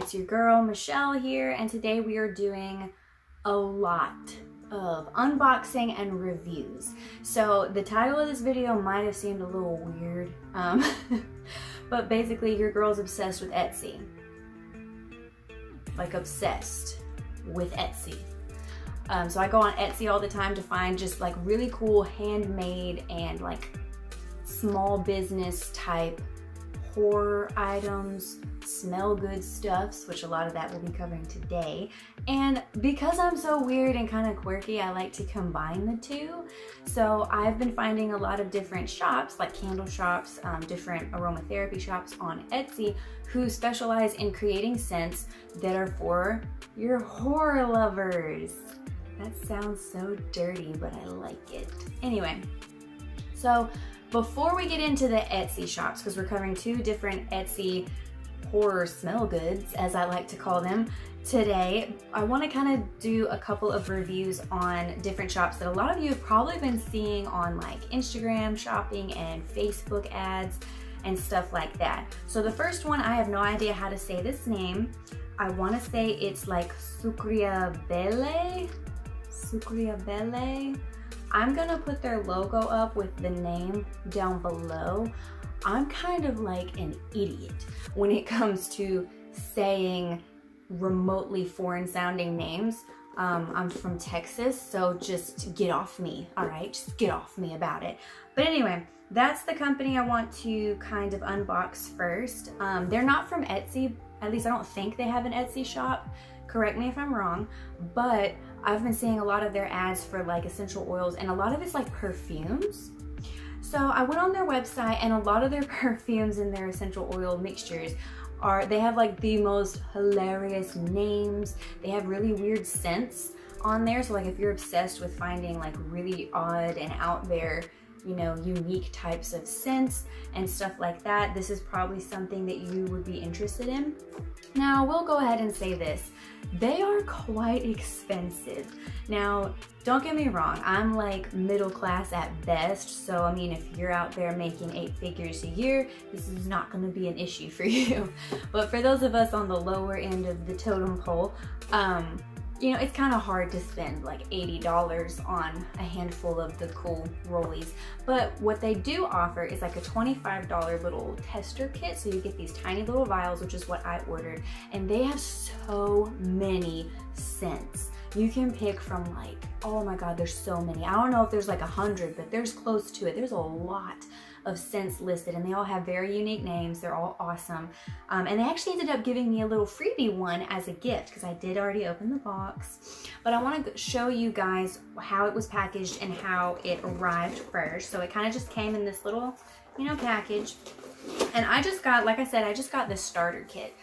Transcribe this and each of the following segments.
it's your girl Michelle here, and today we are doing a lot of unboxing and reviews. So the title of this video might have seemed a little weird, but basically your girl's obsessed with Etsy. Like obsessed with Etsy. So I go on Etsy all the time to find just like really cool handmade and like small business type horror items, smell good stuffs, which a lot of that we'll be covering today. And because I'm so weird and kind of quirky, I like to combine the two. So I've been finding a lot of different shops, like candle shops, different aromatherapy shops on Etsy who specialize in creating scents that are for your horror lovers. That sounds so dirty, but I like it. Anyway, so before we get into the Etsy shops, because we're covering two different Etsy horror smell goods, as I like to call them, today I want to kind of do a couple of reviews on different shops that a lot of you have probably been seeing on like Instagram shopping and Facebook ads and stuff like that. So the first one, I have no idea how to say this name. I want to say it's like Sucreabeille. Sucreabeille. I'm gonna put their logo up with the name down below. I'm kind of like an idiot when it comes to saying remotely foreign sounding names. I'm from Texas, so just get off me, all right? Just get off me about it. But anyway, that's the company I want to kind of unbox first. They're not from Etsy, at least I don't think they have an Etsy shop. Correct me if I'm wrong, but I've been seeing a lot of their ads for like essential oils, and a lot of it's like perfumes. So I went on their website, and a lot of their perfumes and their essential oil mixtures they have like the most hilarious names. They have really weird scents on there. So like if you're obsessed with finding like really odd and out there, you know, unique types of scents and stuff like that, this is probably something that you would be interested in. Now, we'll go ahead and say this. They are quite expensive. Now, don't get me wrong, I'm like middle class at best, so I mean, if you're out there making 8 figures a year, this is not gonna be an issue for you. But for those of us on the lower end of the totem pole, you know, it's kind of hard to spend like $80 on a handful of the cool rollies. But what they do offer is like a $25 little tester kit. So you get these tiny little vials, which is what I ordered. And they have so many scents. You can pick from like, oh my God, there's so many. I don't know if there's like 100, but there's close to it. There's a lot of scents listed, and they all have very unique names. They're all awesome. And they actually ended up giving me a little freebie one as a gift, because I did already open the box. But I want to show you guys how it was packaged and how it arrived first. So it kind of just came in this little, you know, package. And I just got, like I said, I just got the starter kit.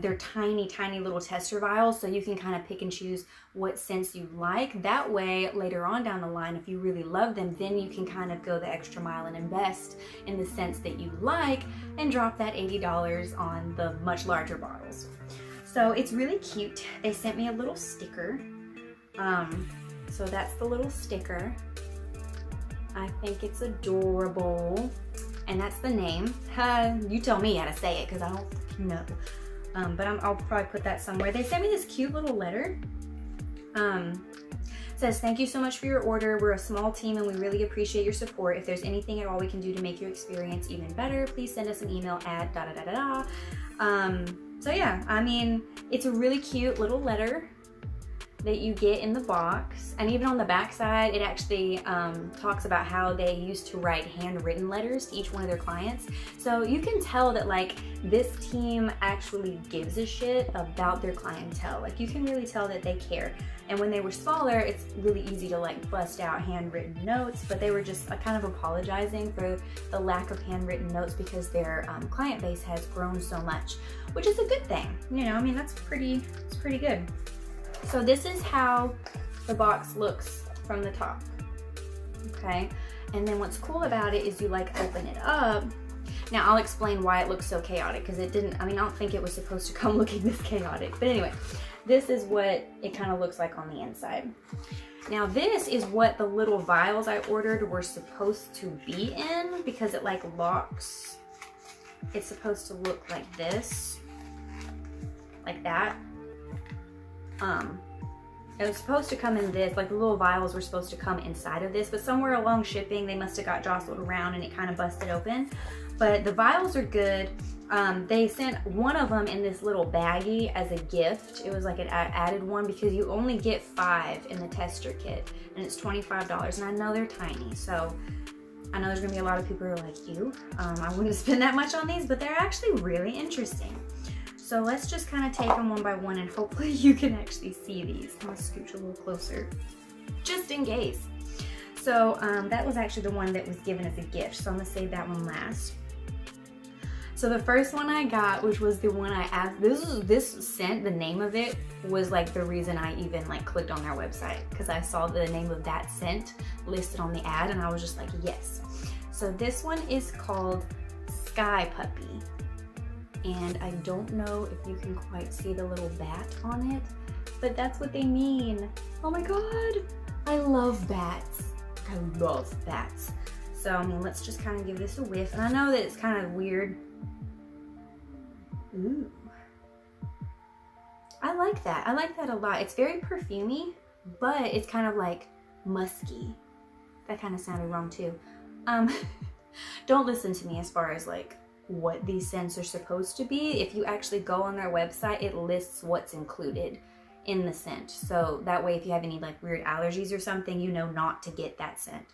They're tiny, tiny little tester vials, so you can kind of pick and choose what scents you like. That way, later on down the line, if you really love them, then you can kind of go the extra mile and invest in the scents that you like and drop that $80 on the much larger bottles. So it's really cute. They sent me a little sticker. So that's the little sticker. I think it's adorable. And that's the name. You tell me how to say it, because I don't know. But I'll probably put that somewhere. They sent me this cute little letter. Says, thank you so much for your order. We're a small team and we really appreciate your support. If there's anything at all we can do to make your experience even better, please send us an email at da-da-da-da-da. So yeah, I mean, it's a really cute little letter that you get in the box, and even on the back side it actually talks about how they used to write handwritten letters to each one of their clients. So you can tell that like this team actually gives a shit about their clientele. Like you can really tell that they care. And when they were smaller, it's really easy to like bust out handwritten notes, but they were just kind of apologizing for the lack of handwritten notes because their client base has grown so much, which is a good thing. You know, I mean, it's pretty good. So this is how the box looks from the top, okay? And then what's cool about it is you like open it up. Now I'll explain why it looks so chaotic, because it didn't, I mean, I don't think it was supposed to come looking this chaotic. But anyway, this is what it kind of looks like on the inside. Now this is what the little vials I ordered were supposed to be in, because it like locks. It's supposed to look like this. like that. It was supposed to come in this, like the little vials were supposed to come inside of this, but somewhere along shipping, they must have got jostled around and it kind of busted open. But the vials are good. They sent one of them in this little baggie as a gift. It was like an added one because you only get 5 in the tester kit and it's $25. And I know they're tiny, so I know there's gonna be a lot of people who are like, you, I wouldn't spend that much on these, but they're actually really interesting. So let's just kind of take them one by one and hopefully you can actually see these. I'm gonna scooch a little closer, just in case. So that was actually the one that was given as a gift, so I'm gonna save that one last. So the first one I got, which was the one I asked, this scent, the name of it was like the reason I even like clicked on their website, because I saw the name of that scent listed on the ad and I was just like, yes. So this one is called Sky Puppy. And I don't know if you can quite see the little bat on it, but that's what they mean. Oh my God, I love bats. I love bats. So, I mean, let's just kind of give this a whiff. And I know that it's kind of weird. Ooh. I like that. I like that a lot. It's very perfumey, but it's kind of like musky. That kind of sounded wrong too. Don't listen to me as far as like what these scents are supposed to be. If you actually go on their website, it lists what's included in the scent. So that way, if you have any like weird allergies or something, you know not to get that scent.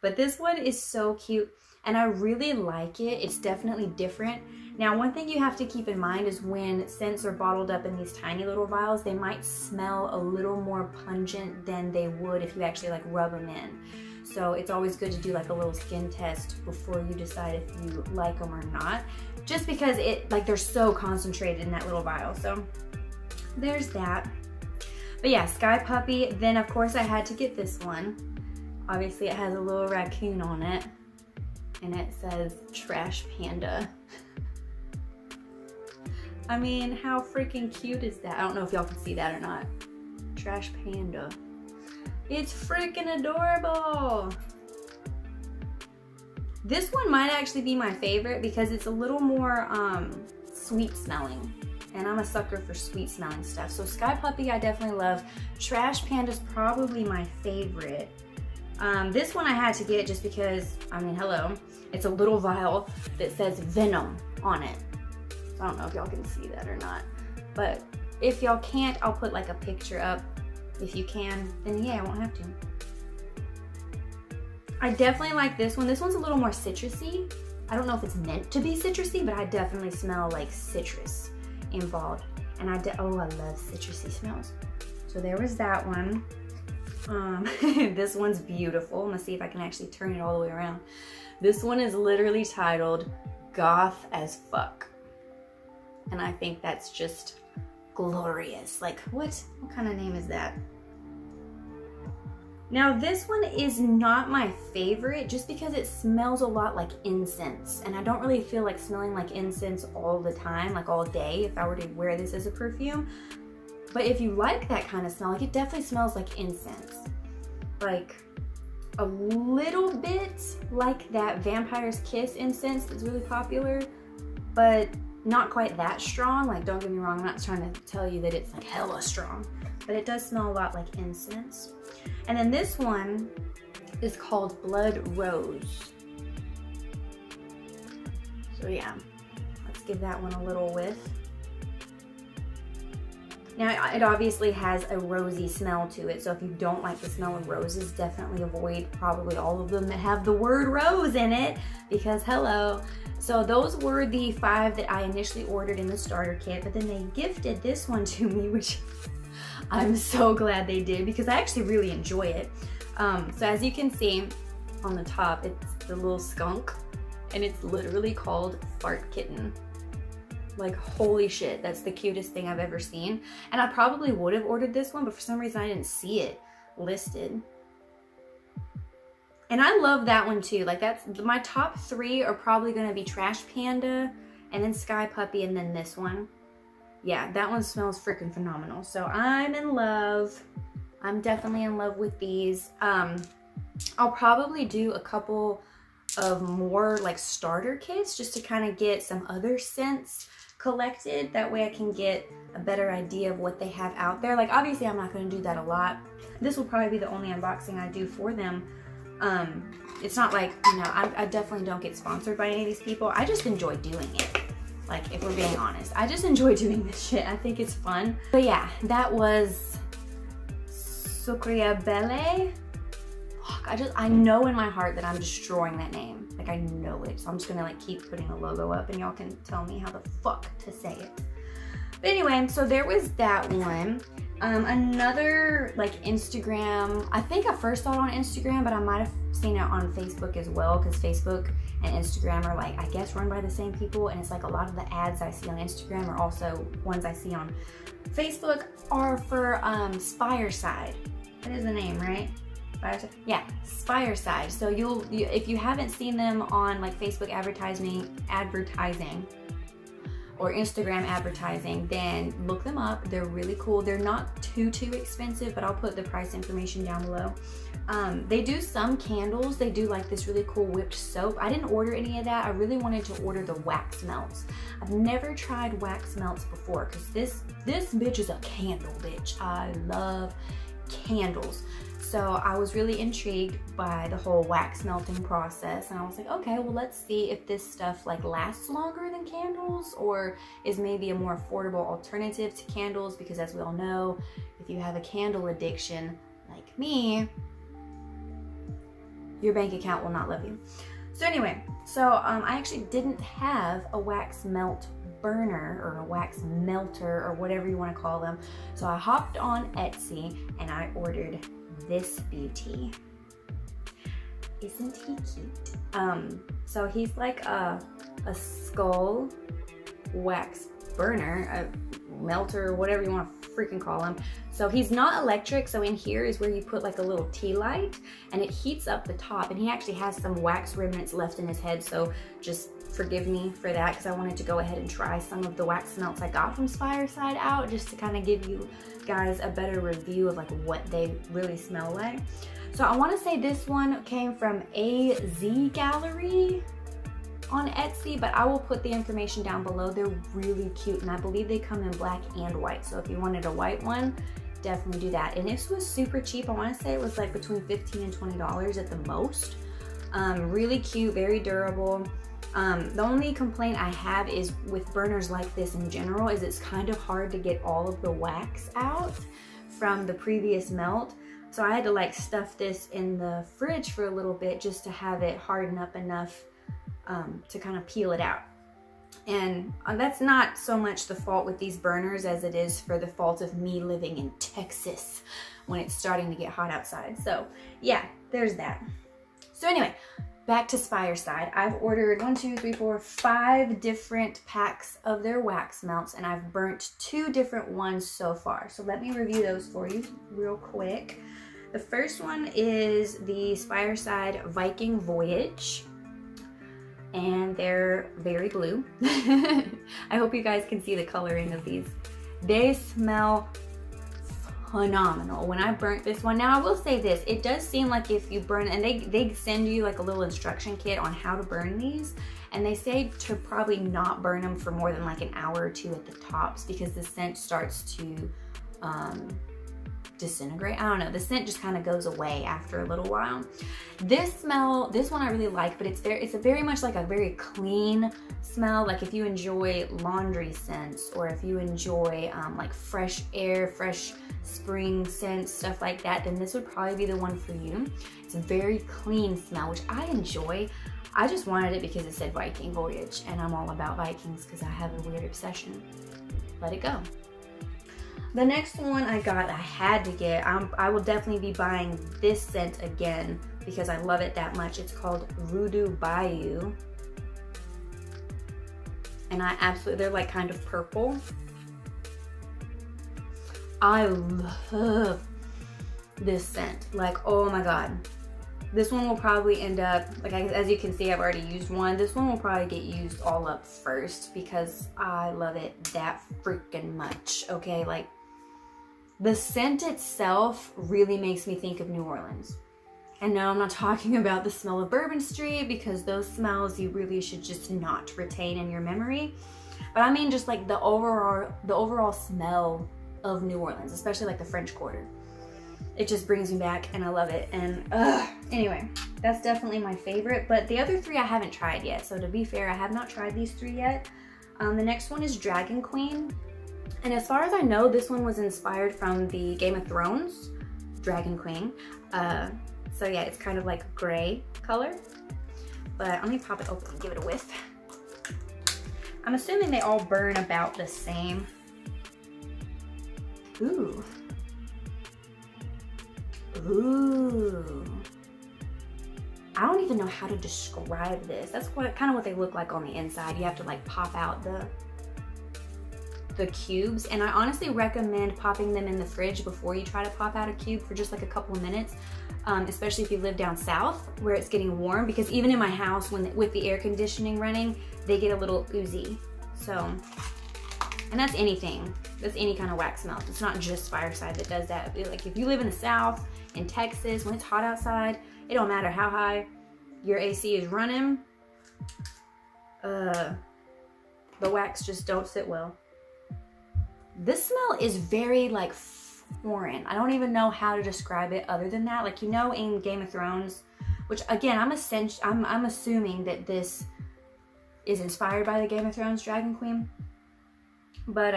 But this one is so cute and I really like it. It's definitely different. Now, one thing you have to keep in mind is when scents are bottled up in these tiny little vials, they might smell a little more pungent than they would if you actually like rub them in. So it's always good to do like a little skin test before you decide if you like them or not, just because they're so concentrated in that little vial. So there's that. But yeah, Sky Puppy. Then of course I had to get this one. Obviously it has a little raccoon on it and it says Trash Panda. I mean, how freaking cute is that? I don't know if y'all can see that or not. Trash Panda. It's freaking adorable. This one might actually be my favorite because it's a little more sweet smelling. And I'm a sucker for sweet smelling stuff. So Sky Puppy I definitely love. Trash Panda is probably my favorite. This one I had to get just because, I mean, hello. It's a little vial that says Venom on it. So I don't know if y'all can see that or not. But if y'all can't, I'll put like a picture up. If you can, then yeah, I won't have to. I definitely like this one. This one's a little more citrusy. I don't know if it's meant to be citrusy, but I definitely smell like citrus involved. And oh, I love citrusy smells. So there was that one. This one's beautiful. I'm gonna see if I can actually turn it all the way around. This one is literally titled Goth as Fuck. And I think that's just glorious. Like, what kind of name is that? Now this one is not my favorite just because it smells a lot like incense, and I don't really feel like smelling like incense all the time, like all day, if I were to wear this as a perfume. But if you like that kind of smell, like it definitely smells like incense. Like a little bit like that Vampire's Kiss incense that's really popular, but not quite that strong. Like, don't get me wrong, I'm not trying to tell you that it's like hella strong, but it does smell a lot like incense. And then this one is called Blood Rose. So yeah, let's give that one a little whiff. Now it obviously has a rosy smell to it, so if you don't like the smell of roses, definitely avoid probably all of them that have the word rose in it, because hello. So those were the 5 that I initially ordered in the starter kit, but then they gifted this one to me, which I'm so glad they did because I actually really enjoy it. So as you can see on the top, it's the little skunk, and it's literally called Fart Kitten. Like, holy shit, that's the cutest thing I've ever seen. And I probably would have ordered this one, but for some reason I didn't see it listed. And I love that one too. Like, that's my top 3 are probably gonna be Trash Panda, and then Sky Puppy, and then this one. Yeah, that one smells freaking phenomenal. So I'm in love. I'm definitely in love with these. I'll probably do a couple of more like starter kits just to kind of get some other scents collected. That way I can get a better idea of what they have out there. Like obviously I'm not going to do that a lot. This will probably be the only unboxing I do for them. It's not like, you know, I definitely don't get sponsored by any of these people. I just enjoy doing it. Like, if we're being honest, I just enjoy doing this shit. I think it's fun. But yeah, that was Sucreabeille. Fuck, I know in my heart that I'm destroying that name. Like, I know it. So I'm just gonna like keep putting a logo up and y'all can tell me how the fuck to say it. But anyway, so there was that one. Another like Instagram, I think I first saw it on Instagram, but I might have seen it on Facebook as well, because Facebook and Instagram are like, I guess, run by the same people, and it's like a lot of the ads I see on Instagram are also ones I see on Facebook are for Spireside. That is the name, right? Spireside? Yeah, Spireside. So if you haven't seen them on like Facebook advertising or Instagram advertising, then look them up. They're really cool. They're not too expensive, but I'll put the price information down below. They do some candles. They do like this really cool whipped soap. I didn't order any of that. I really wanted to order the wax melts. I've never tried wax melts before, because this bitch is a candle bitch. I love candles. So I was really intrigued by the whole wax melting process, and I was like, okay, well, let's see if this stuff like lasts longer than candles, or is maybe a more affordable alternative to candles, because as we all know, if you have a candle addiction like me, your bank account will not love you. So anyway, I actually didn't have a wax melt burner or a wax melter or whatever you want to call them. So I hopped on Etsy and I ordered this beauty. Isn't he cute? So he's like a skull wax burner, a melter, or whatever you want to freaking call him. So he's not electric, so in here is where you put like a little tea light and it heats up the top, and he actually has some wax remnants left in his head, so just forgive me for that, because I wanted to go ahead and try some of the wax melts I got from Spireside out, just to kind of give you guys a better review of like what they really smell like. So I want to say this one came from AZGallery on Etsy, but I will put the information down below. They're really cute, and I believe they come in black and white, so if you wanted a white one, definitely do that. And this was super cheap. I want to say it was like between $15 and $20 at the most. Really cute, very durable. The only complaint I have is with burners like this in general is it's kind of hard to get all of the wax out from the previous melt. So I had to like stuff this in the fridge for a little bit just to have it harden up enough to kind of peel it out. And that's not so much the fault with these burners as it is for the fault of me living in Texas when it's starting to get hot outside. So yeah, there's that. So anyway, back to Spireside. I've ordered 5 different packs of their wax melts, and I've burnt 2 different ones so far. So let me review those for you real quick. The first one is the Spireside Viking Voyage, and they're very blue. I hope you guys can see the coloring of these. They smell phenomenal. When I burnt this one, now I will say this, it does seem like if you burn, and they send you like a little instruction kit on how to burn these, and they say to probably not burn them for more than like an hour or 2 at the tops, because the scent starts to disintegrate. I don't know, the scent just kind of goes away after a little while. This one I really like, but it's very much like a very clean smell. Like if you enjoy laundry scents, or if you enjoy like fresh air, fresh spring scents, stuff like that, then this would probably be the one for you. It's a very clean smell, which I enjoy. I just wanted it because it said Viking Voyage, and I'm all about Vikings because I have a weird obsession. Let it go. The next one I had to get. I will definitely be buying this scent again because I love it that much. It's called Voodoo Bayou. And they're like kind of purple. I love this scent. Like, oh my God. This one will probably end up, like as you can see, I've already used one. This one will probably get used all up first because I love it that freaking much, okay? Like, the scent itself really makes me think of New Orleans. And no, I'm not talking about the smell of Bourbon Street, because those smells you really should just not retain in your memory. but I mean just like the overall smell of New Orleans, especially like the French Quarter. It just brings me back and I love it. And anyway, that's definitely my favorite, but the other three I haven't tried yet. So to be fair, I have not tried these three yet. The next one is Dragon Queen. And as far as I know, this one was inspired from the Game of Thrones Dragon Queen. So yeah, it's kind of like a gray color, but let me pop it open and give it a whiff. I'm assuming they all burn about the same. Ooh. Ooh. I don't even know how to describe this. That's kind of what they look like on the inside. You have to like pop out the cubes, and I honestly recommend popping them in the fridge before you try to pop out a cube for just like a couple of minutes, especially if you live down south where it's getting warm, because even in my house with the air conditioning running, they get a little oozy. So, and that's anything. That's any kind of wax melt. It's not just Spireside that does that. Like if you live in the south, in Texas, when it's hot outside, it don't matter how high your AC is running, the wax just don't sit well. This smell is very like foreign. I don't even know how to describe it other than that. Like, you know, in Game of Thrones, which again, I'm assuming that this is inspired by the Game of Thrones Dragon Queen, but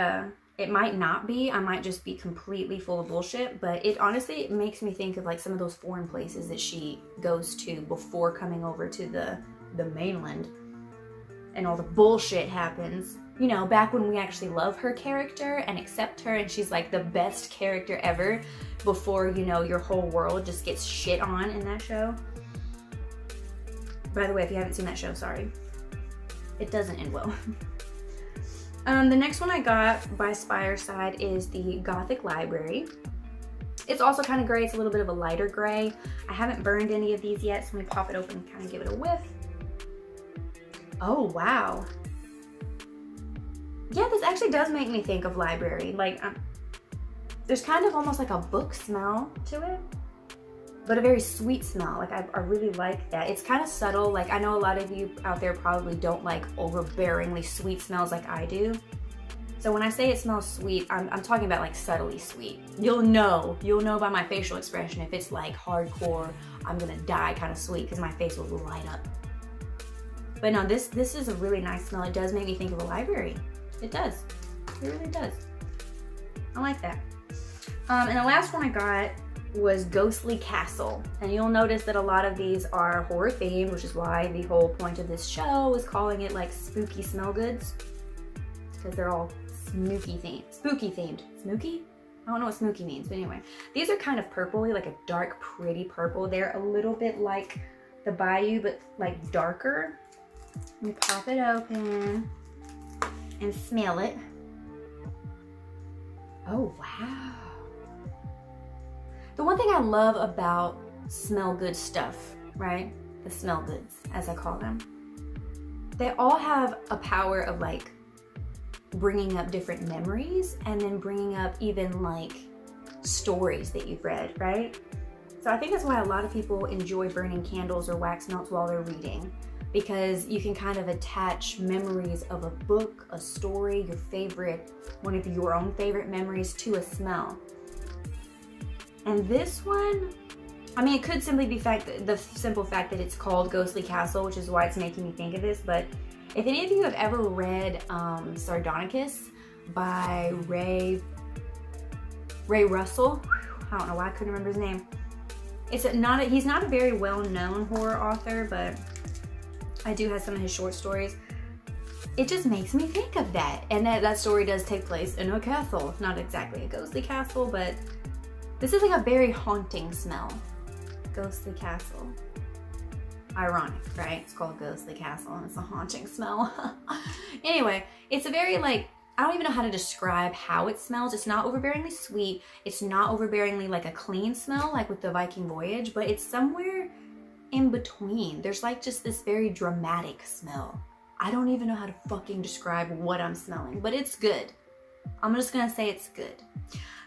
it might not be. I might just be completely full of bullshit, but it honestly, it makes me think of like some of those foreign places that she goes to before coming over to the mainland, and all the bullshit happens. You know, back when we actually love her character and accept her, and she's like the best character ever, before, you know, your whole world just gets shit on in that show. By the way, if you haven't seen that show, sorry. It doesn't end well. The next one I got by Spireside is the Gothic Library. It's also kind of gray. It's a little bit of a lighter gray. I haven't burned any of these yet, so let me pop it open and kind of give it a whiff. Oh, wow. Yeah, this actually does make me think of library. Like, there's kind of almost like a book smell to it, but a very sweet smell. Like, I really like that. It's kind of subtle. Like, I know a lot of you out there probably don't like overbearingly sweet smells like I do. So when I say it smells sweet, I'm talking about like subtly sweet. You'll know by my facial expression if it's like hardcore, I'm gonna die kind of sweet, because my face will light up. But no, this is a really nice smell. It does make me think of a library. It does. It really does. I like that. And the last one I got was Ghostly Castle. And you'll notice that a lot of these are horror themed, which is why the whole point of this show is calling it like spooky smell goods. Because they're all spooky themed. Spooky? I don't know what spooky means, but anyway. These are kind of purpley, like a dark, pretty purple. They're a little bit like the Bayou, but like darker. Let me pop it open and smell it. Oh, wow. The one thing I love about smell good stuff, right? The smell goods, as I call them. They all have a power of like bringing up different memories, and then bringing up even like stories that you've read, right? So I think that's why a lot of people enjoy burning candles or wax melts while they're reading, because you can kind of attach memories of a book, a story, your favorite, one of your own favorite memories to a smell. And this one, I mean, it could simply be the simple fact that it's called Ghostly Castle, which is why it's making me think of this. But if any of you have ever read Sardonicus by Ray Russell, I don't know why I couldn't remember his name. He's not a very well-known horror author, but I do have some of his short stories. It just makes me think of that. And that story does take place in a castle. It's not exactly a ghostly castle, but this is like a very haunting smell. Ghostly Castle. Ironic, right? It's called Ghostly Castle and it's a haunting smell. Anyway, it's a very like, I don't even know how to describe how it smells. It's not overbearingly sweet. It's not overbearingly like a clean smell like with the Viking Voyage, but it's somewhere in between. There's like just this very dramatic smell. I don't even know how to fucking describe what I'm smelling, but it's good. I'm just gonna say it's good.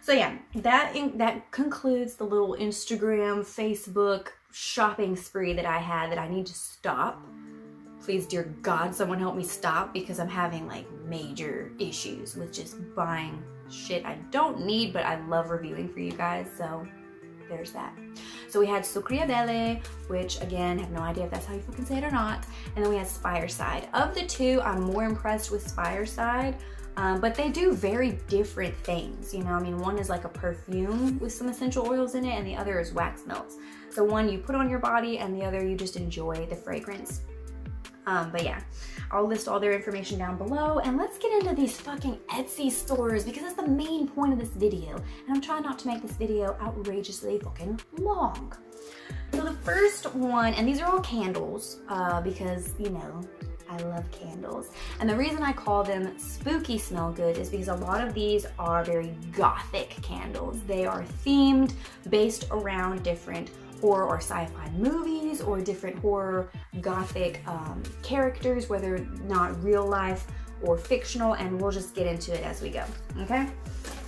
So yeah, that concludes the little Instagram, Facebook shopping spree that I had that I need to stop Please, dear God, someone help me stop, because I'm having like major issues with just buying shit I don't need, but I love reviewing for you guys, so there's that. So we had Sucreabeille, which again, have no idea if that's how you fucking say it or not. And then we had Spireside. Of the two, I'm more impressed with Spireside, but they do very different things. You know, I mean, one is like a perfume with some essential oils in it, and the other is wax melts. So one you put on your body, and the other you just enjoy the fragrance. But yeah, I'll list all their information down below, and let's get into these fucking Etsy stores, because that's the main point of this video, and I'm trying not to make this video outrageously fucking long. So the first one, and these are all candles, because, you know, I love candles. And the reason I call them spooky smell good is because a lot of these are very gothic candles. They are themed based around different horror or sci-fi movies, or different horror gothic characters, whether not real life or fictional, and we'll just get into it as we go, okay?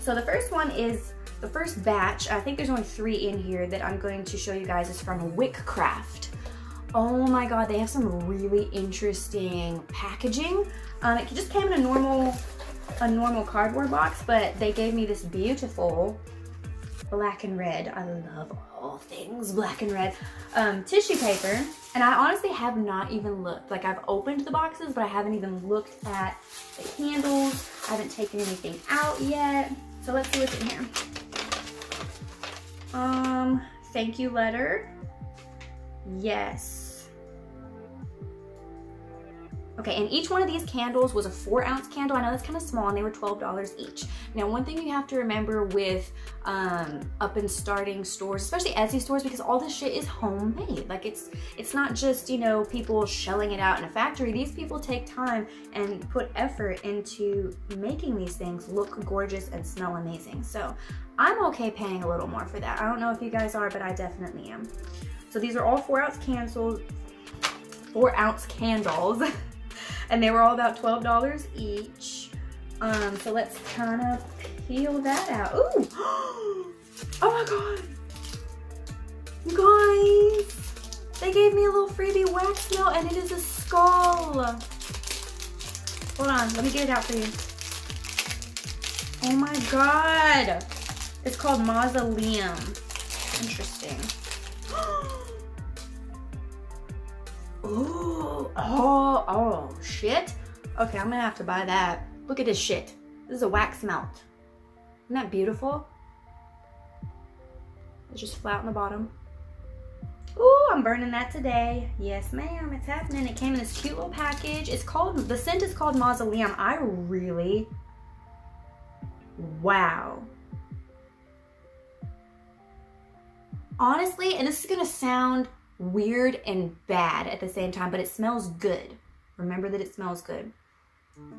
So the first one is, the first batch, I think there's only 3 in here that I'm going to show you guys, is from WyckCraft. Oh my God, they have some really interesting packaging. It just came in a normal cardboard box, but they gave me this beautiful black and red, I love all things black and red, tissue paper. And I honestly have not even looked. Like, I've opened the boxes, but I haven't even looked at the candles. I haven't taken anything out yet. So let's see what's in here. Thank you letter. Yes. Okay, and each one of these candles was a 4-ounce candle. I know that's kind of small, and they were $12 each. Now, one thing you have to remember with up and starting stores, especially Etsy stores, because all this shit is homemade. Like, it's not just, you know, people shelling it out in a factory. These people take time and put effort into making these things look gorgeous and smell amazing. So I'm okay paying a little more for that. I don't know if you guys are, but I definitely am. So these are all 4-ounce candles, 4-ounce candles. And they were all about $12 each. So let's kind of peel that out. Ooh! Oh my God! You guys! They gave me a little freebie wax melt, and it is a skull. Hold on, let me get it out for you. Oh my God! It's called Mausoleum. Interesting. Ooh, oh, shit. Okay, I'm gonna have to buy that. Look at this shit. This is a wax melt. Isn't that beautiful? It's just flat on the bottom. Ooh, I'm burning that today. Yes, ma'am, it's happening. It came in this cute little package. It's called, the scent is called Mausoleum. Wow. Honestly, and this is gonna sound weird and bad at the same time, but it smells good. Remember that it smells good.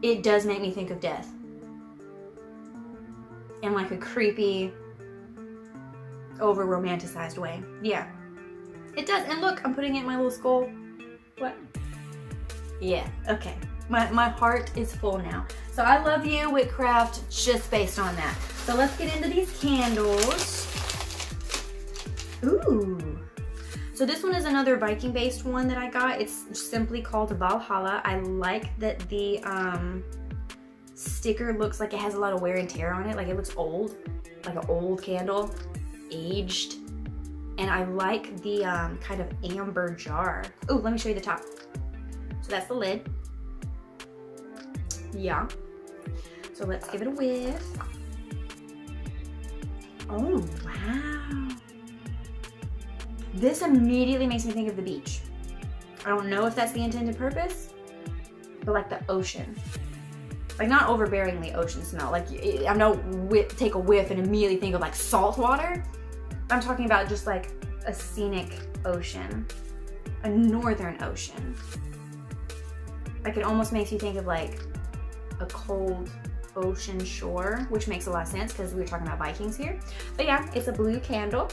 It does make me think of death. In like a creepy, over romanticized way. Yeah, it does. And look, I'm putting it in my little skull. What? Yeah, okay. My heart is full now. So I love you, WyckCraft, just based on that. So let's get into these candles. Ooh. So this one is another Viking based one that I got. It's simply called Valhalla. I like that the sticker looks like it has a lot of wear and tear on it. Like, it looks old, like an old candle, aged. And I like the kind of amber jar. Oh, let me show you the top. So that's the lid. Yeah. So let's give it a whiff. Oh, wow. This immediately makes me think of the beach. I don't know if that's the intended purpose, but like the ocean. Like, not overbearingly ocean smell. Like, I don't take a whiff and immediately think of like salt water. I'm talking about just like a scenic ocean, a northern ocean. Like, it almost makes you think of like a cold ocean shore, which makes a lot of sense because we were talking about Vikings here. But yeah, it's a blue candle.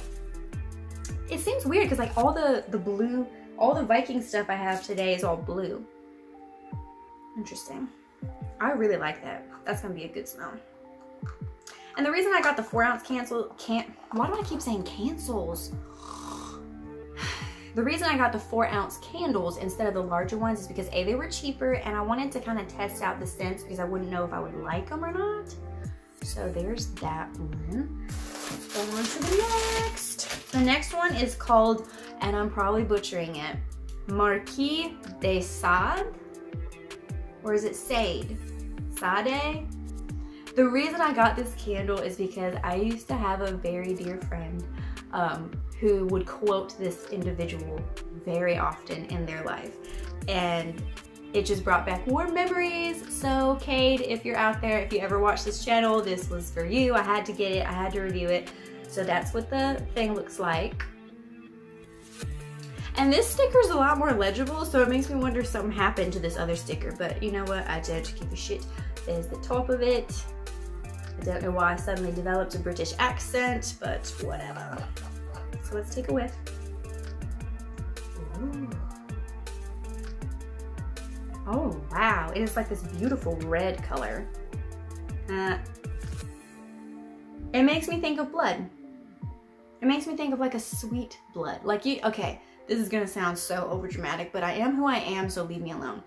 It seems weird because like all the blue, all the Viking stuff I have today is all blue. Interesting. I really like that. That's gonna be a good smell. And the reason I got the 4-ounce why do I keep saying cancels? The reason I got the 4-ounce candles instead of the larger ones is because A, they were cheaper, and I wanted to kind of test out the scents because I wouldn't know if I would like them or not. So there's that one. Let's go on to the next. The next one is called, and I'm probably butchering it, Marquis de Sade, or is it Sade? Sade? The reason I got this candle is because I used to have a very dear friend who would quote this individual very often in their life. And it just brought back warm memories. So Cade, if you're out there, if you ever watch this channel, this was for you. I had to get it, I had to review it. So that's what the thing looks like. And this sticker is a lot more legible, so it makes me wonder if something happened to this other sticker. But you know what, I don't give a shit. There's the top of it. I don't know why I suddenly developed a British accent, but whatever. So let's take a whiff. Ooh. Oh wow, it is like this beautiful red color. It makes me think of blood. It makes me think of like a sweet blood. Like you, okay, this is gonna sound so overdramatic, but I am who I am, so leave me alone.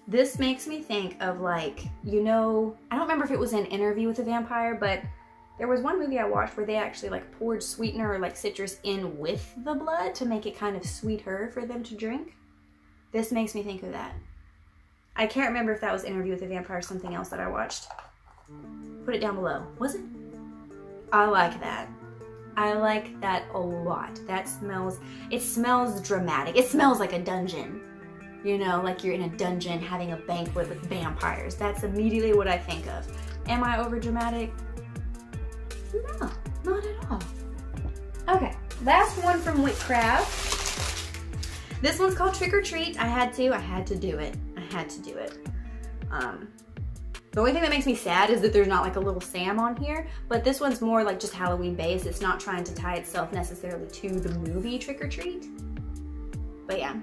This makes me think of like, you know, I don't remember if it was an Interview with a Vampire, but there was one movie I watched where they actually like poured sweetener or like citrus in with the blood to make it kind of sweeter for them to drink. This makes me think of that. I can't remember if that was Interview with a Vampire or something else that I watched. Put it down below. Was it? I like that. I like that a lot. That smells, it smells dramatic. It smells like a dungeon. You know, like you're in a dungeon having a banquet with vampires. That's immediately what I think of. Am I over dramatic? No, not at all. Okay, last one from WyckCraft. This one's called Trick or Treat. I had to do it. I had to do it. The only thing that makes me sad is that there's not like a little Sam on here, but this one's more like just Halloween based. It's not trying to tie itself necessarily to the movie Trick or Treat. But yeah.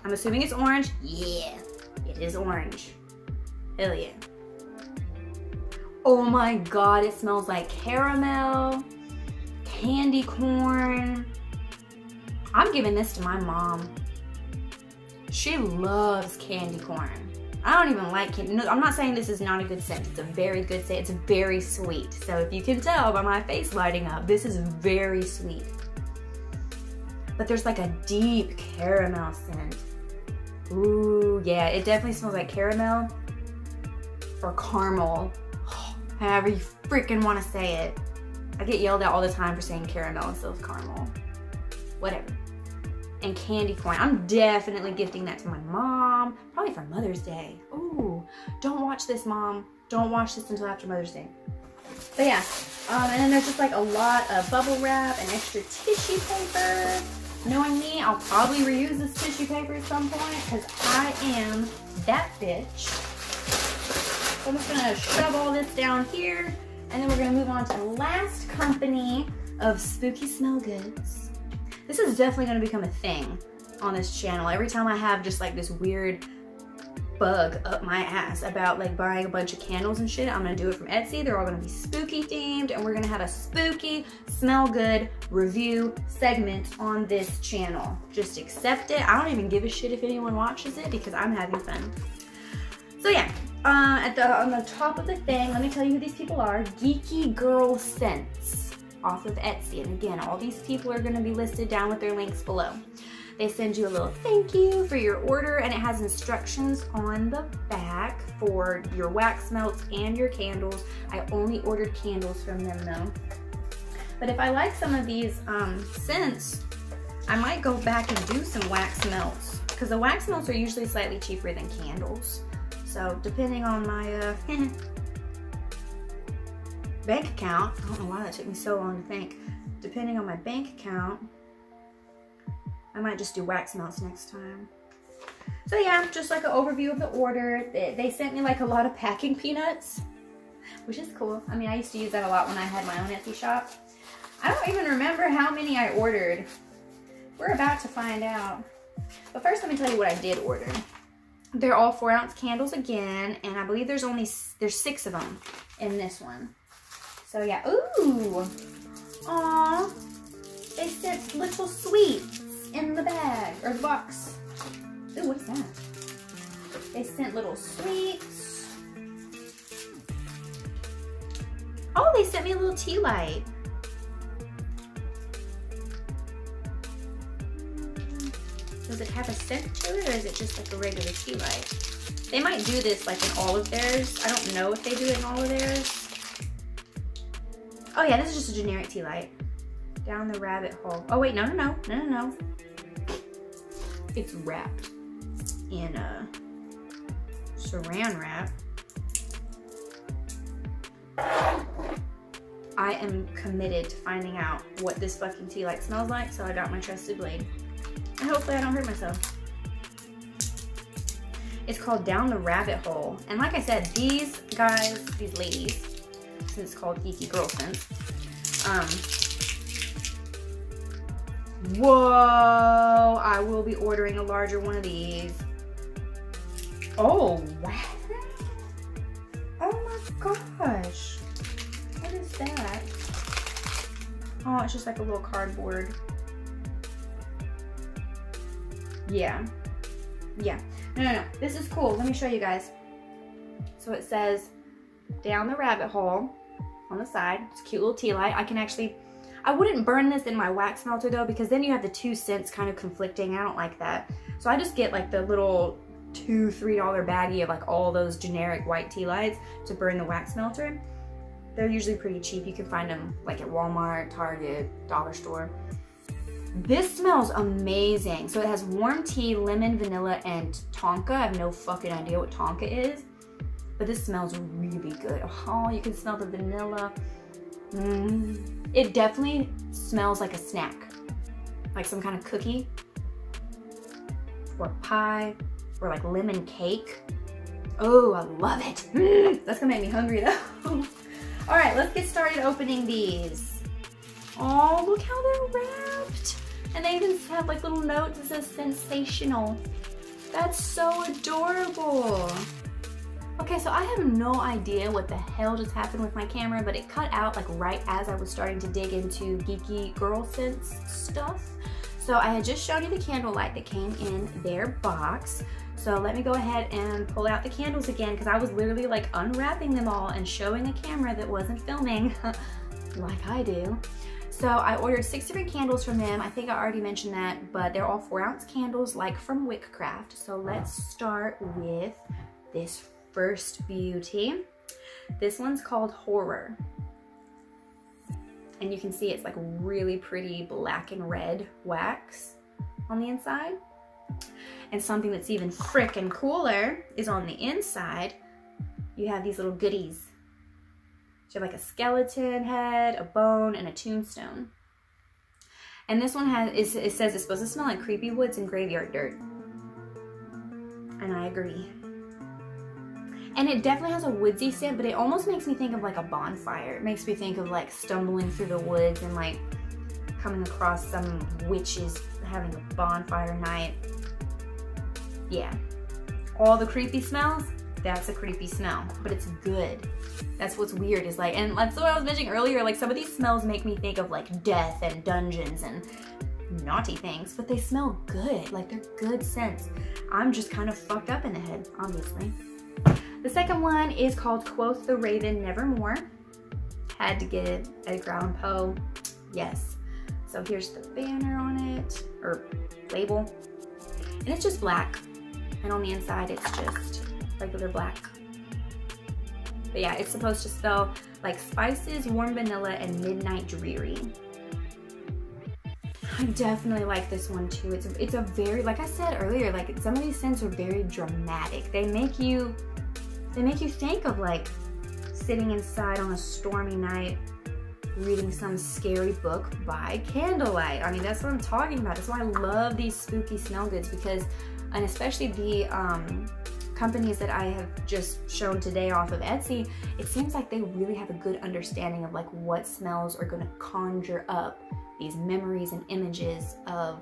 I'm assuming it's orange. Yeah, it is orange. Hell yeah. Oh my god, it smells like caramel, candy corn. I'm giving this to my mom. She loves candy corn. I don't even like candy. No, I'm not saying this is not a good scent. It's a very good scent. It's very sweet. So if you can tell by my face lighting up, this is very sweet. But there's like a deep caramel scent. Ooh, yeah, it definitely smells like caramel or caramel. However you freaking want to say it. I get yelled at all the time for saying caramel instead of caramel. Whatever. And candy corn. I'm definitely gifting that to my mom. Probably for Mother's Day. Ooh, don't watch this, Mom. Don't watch this until after Mother's Day. But yeah, and then there's just like a lot of bubble wrap and extra tissue paper. Knowing me, I'll probably reuse this tissue paper at some point because I am that bitch. So I'm just gonna shove all this down here, and then we're gonna move on to the last company of spooky smell goods. This is definitely gonna become a thing on this channel. Every time I have just like this weird bug up my ass about like buying a bunch of candles and shit, I'm gonna do it from Etsy. They're all gonna be spooky themed, and we're gonna have a spooky smell good review segment on this channel. Just accept it. I don't even give a shit if anyone watches it because I'm having fun. So yeah, on the top of the thing, let me tell you who these people are. GeekyGirlScents off of Etsy. And again, all these people are gonna be listed down with their links below. They send you a little thank you for your order, and it has instructions on the back for your wax melts and your candles. I only ordered candles from them though. But if I like some of these scents, I might go back and do some wax melts, because the wax melts are usually slightly cheaper than candles. So depending on my bank account, I don't know why that took me so long to think. Depending on my bank account, I might just do wax melts next time. So yeah, just like an overview of the order. They sent me like a lot of packing peanuts, which is cool. I mean, I used to use that a lot when I had my own Etsy shop. I don't even remember how many I ordered. We're about to find out. But first, let me tell you what I did order. They're all 4-ounce candles again, and I believe there's 6 of them in this one. So yeah, ooh, aww. They sent little sweets in the bag, or the box. Ooh, what is that? They sent little sweets. Oh, they sent me a little tea light. Does it have a scent to it, or is it just like a regular tea light? They might do this like in all of theirs. I don't know if they do it in all of theirs. Oh yeah, this is just a generic tea light. Down the rabbit hole. Oh wait, no. It's wrapped in a saran wrap. I am committed to finding out what this fucking tea light smells like, so I got my trusted blade. And hopefully I don't hurt myself. It's called Down the Rabbit Hole. And like I said, these guys, these ladies, since it's called GeekyGirlScents, whoa, I will be ordering a larger one of these. Oh, wow. Oh my gosh. What is that? Oh, it's just like a little cardboard. Yeah. No. This is cool. Let me show you guys. So it says Down the Rabbit Hole on the side. It's a cute little tea light. I wouldn't burn this in my wax melter though, because then you have the 2 scents kind of conflicting. I don't like that. So I just get like the little $2-3 baggie of like all those generic white tea lights to burn the wax melter. They're usually pretty cheap. You can find them like at Walmart, Target, Dollar Store. This smells amazing. So it has warm tea, lemon, vanilla, and tonka. I have no fucking idea what tonka is, but this smells really good. Oh, you can smell the vanilla. It definitely smells like a snack, like some kind of cookie or pie or like lemon cake. Oh, I love it. That's gonna make me hungry though. All right, let's get started opening these. Oh, look how they're wrapped. And they even have like little notes that says sensational. That's so adorable. Okay, so I have no idea what the hell just happened with my camera, but it cut out like right as I was starting to dig into GeekyGirlScents stuff. So I had just shown you the candle light that came in their box. So let me go ahead and pull out the candles again, because I was literally like unwrapping them all and showing a camera that wasn't filming like I do. So I ordered 6 different candles from them. I think I already mentioned that, but they're all 4-ounce candles like from WyckCraft. So let's start with this first beauty. This one's called Horror. And you can see it's like really pretty black and red wax on the inside. And something that's even frickin' cooler is on the inside. You have these little goodies. You have like a skeleton head, a bone, and a tombstone. And this one it says it's supposed to smell like creepy woods and graveyard dirt. And I agree. And it definitely has a woodsy scent, but it almost makes me think of like a bonfire. It makes me think of like stumbling through the woods and like coming across some witches having a bonfire night. Yeah. All the creepy smells, that's a creepy smell, but it's good. That's what's weird is like, and that's what I was mentioning earlier, like some of these smells make me think of like death and dungeons and naughty things, but they smell good. Like they're good scents. I'm just kind of fucked up in the head, obviously. The second one is called Quoth the Raven Nevermore. Had to get it, Edgar Allan Poe. Yes. So here's the banner on it, or label. And it's just black. And on the inside, it's just regular black. But yeah, it's supposed to smell like spices, warm vanilla, and midnight dreary. I definitely like this one too. It's a very, like I said earlier, like some of these scents are very dramatic. They make you think of like sitting inside on a stormy night reading some scary book by candlelight. I mean, that's what I'm talking about. That's why I love these spooky smell goods, because, and especially the companies that I have just shown today off of Etsy, it seems like they really have a good understanding of like what smells are gonna conjure up these memories and images of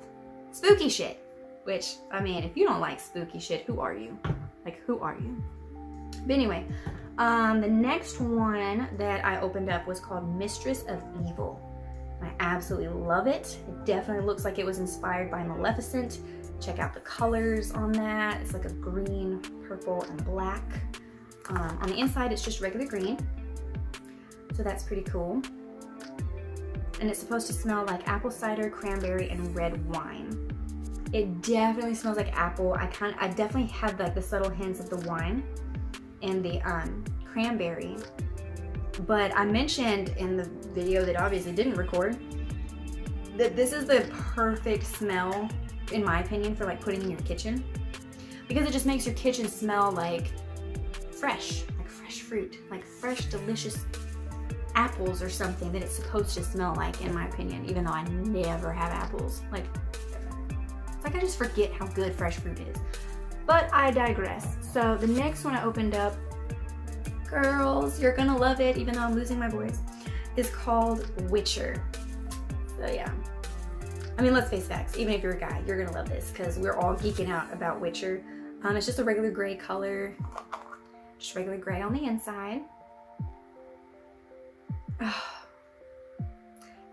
spooky shit. Which, I mean, if you don't like spooky shit, who are you? Like, who are you? But anyway, the next one that I opened up was called Mistress of Evil. I absolutely love it. It definitely looks like it was inspired by Maleficent. Check out the colors on that. It's like a green, purple, and black. On the inside, it's just regular green. So that's pretty cool. And it's supposed to smell like apple cider, cranberry, and red wine. It definitely smells like apple. I definitely have like the subtle hints of the wine and the cranberry. But I mentioned in the video that obviously didn't record that this is the perfect smell, in my opinion, for like putting in your kitchen, because it just makes your kitchen smell like fresh fruit, like fresh, delicious apples or something that it's supposed to smell like, in my opinion, even though I never have apples. Like, it's like I just forget how good fresh fruit is. But I digress. So the next one I opened up, girls, you're gonna love it, even though I'm losing my voice, is called Witcher. So yeah, I mean, let's face facts, even if you're a guy, you're gonna love this because we're all geeking out about Witcher. It's just a regular gray color, just regular gray on the inside.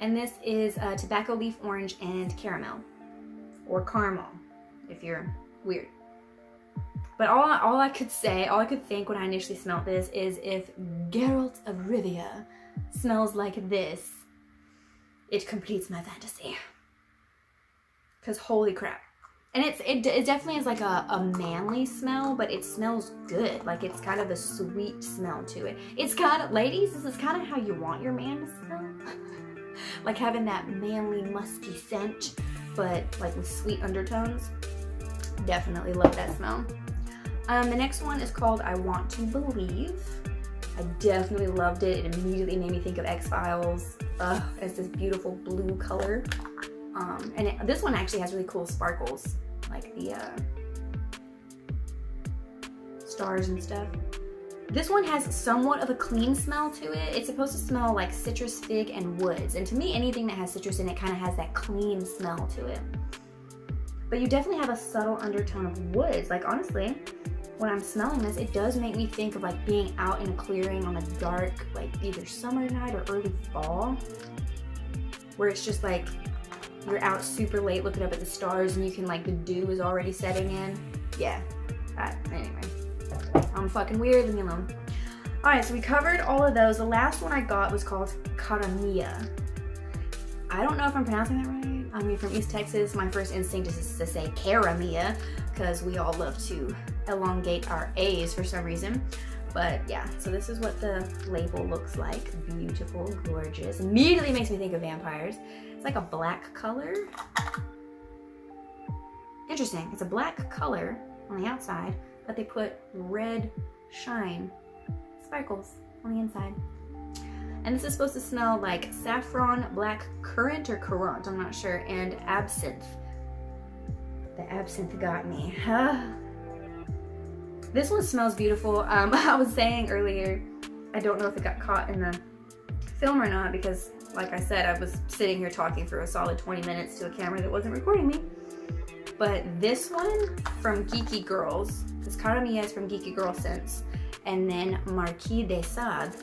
And this is tobacco leaf orange and caramel, or caramel if you're weird. But all I could think when I initially smelled this is, if Geralt of Rivia smells like this, it completes my fantasy. Cause holy crap. And it definitely is like a manly smell, but it smells good. Like, it's kind of a sweet smell to it. It's kind of, ladies, this is kind of how you want your man to smell. Like having that manly, musky scent, but like with sweet undertones. Definitely love that smell. The next one is called I Want to Believe. I definitely loved it. It immediately made me think of X-Files. It's this beautiful blue color. This one actually has really cool sparkles, like the stars and stuff. This one has somewhat of a clean smell to it. It's supposed to smell like citrus, fig, and woods. And to me, anything that has citrus in it kind of has that clean smell to it. But you definitely have a subtle undertone of woods. Like, honestly, when I'm smelling this, it does make me think of like being out in a clearing on a dark, like either summer night or early fall, where it's just like you're out super late looking up at the stars and you can, like, the dew is already setting in. Yeah, anyway, I'm fucking weird, leave me alone. All right, so we covered all of those. The last one I got was called Caramia. I don't know if I'm pronouncing that right. I mean, from East Texas, my first instinct is to say Caramia, because we all love to elongate our A's for some reason. But yeah, so this is what the label looks like. Beautiful, gorgeous. Immediately makes me think of vampires. It's like a black color. Interesting, it's a black color on the outside, but they put red shine sparkles on the inside. And this is supposed to smell like saffron, black currant or currant, I'm not sure, and absinthe. The absinthe got me. This one smells beautiful. I was saying earlier, I don't know if it got caught in the film or not, because like I said, I was sitting here talking for a solid 20 minutes to a camera that wasn't recording me. But this one from Geeky Girls, this Caramia is from GeekyGirlScents, and then Marquis de Sade,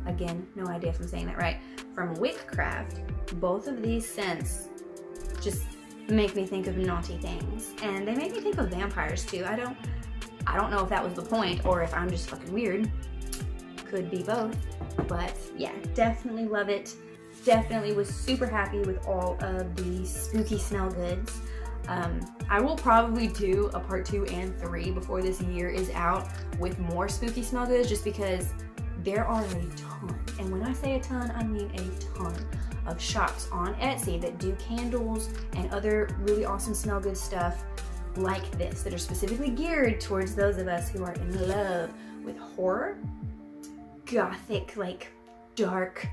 again, no idea if I'm saying that right, from WyckCraft. Both of these scents just make me think of naughty things, and they make me think of vampires too. I don't know if that was the point or if I'm just fucking weird. Could be both, but yeah, definitely love it. Definitely was super happy with all of the spooky smell goods. I will probably do a part 2 and 3 before this year is out with more spooky smell goods, just because there are a ton, and when I say a ton, I mean a ton of shops on Etsy that do candles and other really awesome smell good stuff like this, that are specifically geared towards those of us who are in love with horror, gothic, like dark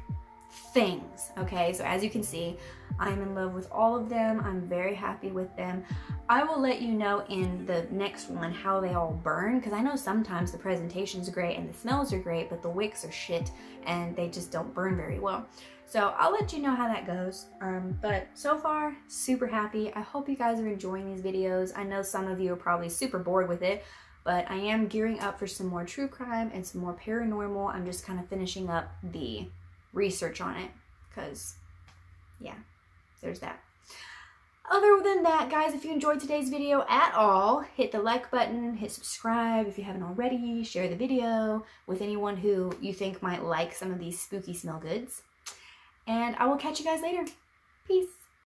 things. Okay, so as you can see, I'm in love with all of them. I'm very happy with them. I will let you know in the next one how they all burn, because I know sometimes the presentation's great and the smells are great, but the wicks are shit and they just don't burn very well. So I'll let you know how that goes. But so far, super happy. I hope you guys are enjoying these videos. I know some of you are probably super bored with it, but I am gearing up for some more true crime and some more paranormal. I'm just kind of finishing up the research on it, because yeah, there's that. Other than that, guys, if you enjoyed today's video at all, hit the like button, hit subscribe if you haven't already, share the video with anyone who you think might like some of these spooky smell goods. And I will catch you guys later. Peace.